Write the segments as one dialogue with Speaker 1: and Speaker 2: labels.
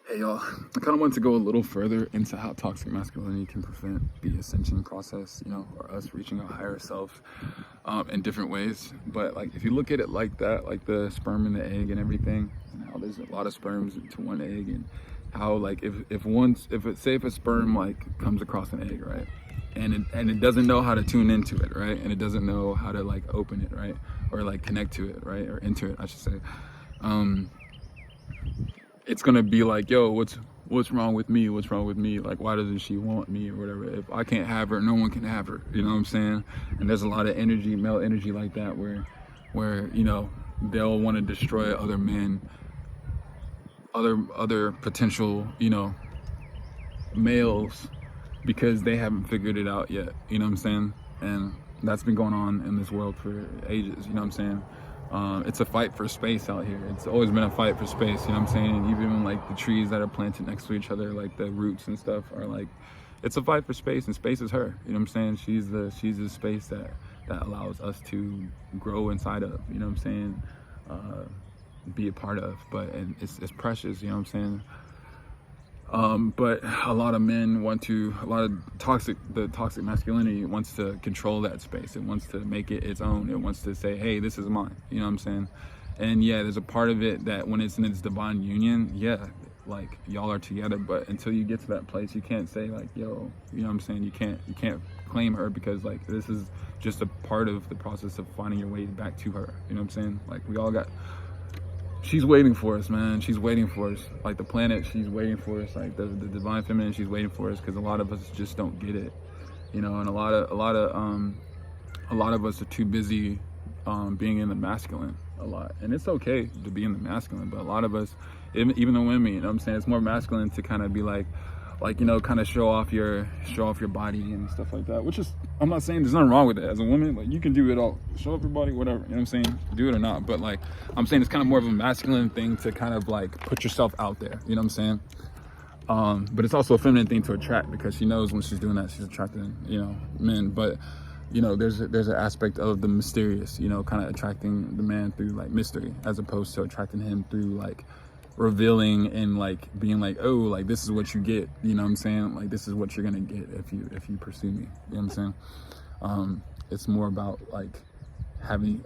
Speaker 1: Hey y'all, I kind of want to go a little further into how toxic masculinity can prevent the ascension process, or us reaching our higher selves in different ways. But like, if you look at it like that, like the sperm and the egg and everything, and how there's a lot of sperms into one egg, and how like if a sperm like comes across an egg, right, and it doesn't know how to tune into it, right, and it doesn't know how to like open it, right, or like connect to it, right, or enter it, I should say. It's gonna be like, yo, what's wrong with me? What's wrong with me? Like, why doesn't she want me or whatever? If I can't have her, no one can have her. You know what I'm saying? And there's a lot of energy, male energy like that, where they'll want to destroy other men, other potential, males, because they haven't figured it out yet. You know what I'm saying? And that's been going on in this world for ages. You know what I'm saying? It's a fight for space out here. It's always been a fight for space, you know what I'm saying? Even like the trees that are planted next to each other, like the roots and stuff are like, it's a fight for space, and space is her, you know what I'm saying? She's the space that allows us to grow inside of, you know what I'm saying? Be a part of, and it's precious, you know what I'm saying? But a lot of men the toxic masculinity wants to control that space. It wants to make it its own. It wants to say, hey, this is mine. You know what I'm saying? And yeah, there's a part of it that when it's in its divine union, yeah, like y'all are together. But until you get to that place, you can't say like, yo, you know what I'm saying? You can't claim her, because like this is just a part of the process of finding your way back to her. You know what I'm saying? Like she's waiting for us, man. She's waiting for us. Like the planet, she's waiting for us. Like the divine feminine, she's waiting for us, because a lot of us just don't get it, and a lot of us are too busy being in the masculine a lot. And it's okay to be in the masculine, but a lot of us, even the women, you know what I'm saying, it's more masculine to kind of be like kind of show off your body and stuff like that, which is, I'm not saying there's nothing wrong with it. As a woman, like, you can do it all, show off your body, whatever, you know what I'm saying, do it or not. But like, I'm saying it's kind of more of a masculine thing to kind of like put yourself out there, you know what I'm saying? But it's also a feminine thing to attract, because she knows when she's doing that, she's attracting, men. But there's an aspect of the mysterious, kind of attracting the man through like mystery, as opposed to attracting him through like revealing and like being like, oh, like this is what you get, you know what I'm saying, like this is what you're gonna get if you pursue me, you know what I'm saying? It's more about like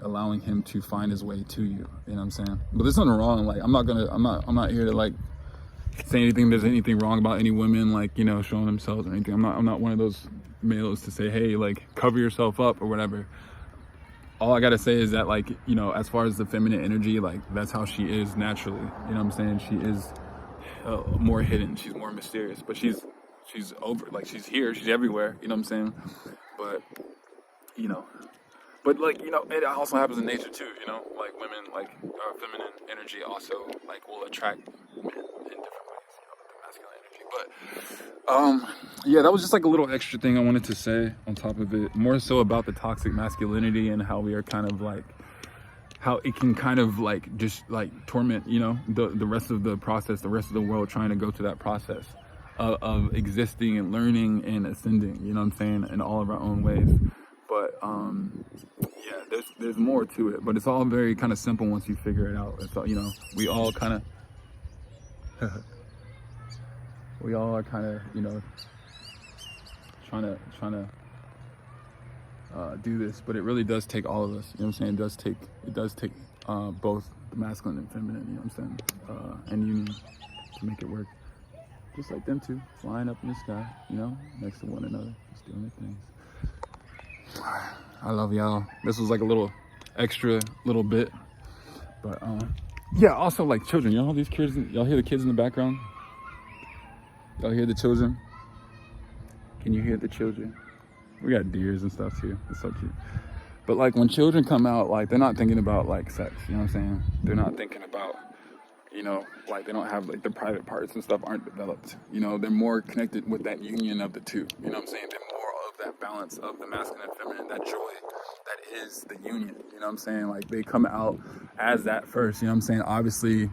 Speaker 1: allowing him to find his way to you, you know what I'm saying? But there's nothing wrong. Like, I'm not here to like say there's anything wrong about any women like showing themselves or anything. I'm not one of those males to say, hey, like cover yourself up or whatever. All I gotta say is that, like, as far as the feminine energy, like that's how she is naturally. You know what I'm saying? She is more hidden. She's more mysterious. But she's over. Like, she's here. She's everywhere. You know what I'm saying? But like it also happens in nature too. Like women, like feminine energy also like will attract men in different ways. The masculine energy. But yeah, that was just like a little extra thing I wanted to say on top of it, more so about the toxic masculinity and how we are kind of like, how it can kind of like just like torment the rest of the process, the rest of the world trying to go through that process of existing and learning and ascending, you know what I'm saying, in all of our own ways. But yeah, there's more to it, but it's all very kind of simple once you figure it out. It's all, we all kind of we all are kind of, trying to do this, but it really does take all of us. You know what I'm saying? It does take both the masculine and feminine. You know what I'm saying? And union to make it work. Just like them two, flying up in the sky, next to one another, just doing their things. I love y'all. This was like a little extra little bit, but yeah. Also, like children, y'all these kids. Y'all hear the kids in the background? Y'all hear the children? Can you hear the children? We got deers and stuff too. It's so cute. But like when children come out, like they're not thinking about like sex, you know what I'm saying? They're not thinking about, like they don't have like the private parts and stuff aren't developed. They're more connected with that union of the two. You know what I'm saying? They're more of that balance of the masculine and feminine, that joy that is the union. You know what I'm saying? Like they come out as that first, you know what I'm saying? Obviously,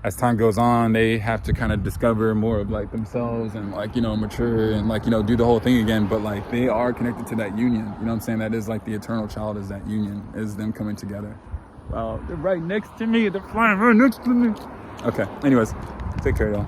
Speaker 1: as time goes on, they have to kind of discover more of like themselves and like, mature and like, do the whole thing again. But like they are connected to that union. You know what I'm saying? That is like the eternal child, is that union, is them coming together. Wow, they're right next to me. They're flying right next to me. Okay, anyways, Take care, y'all.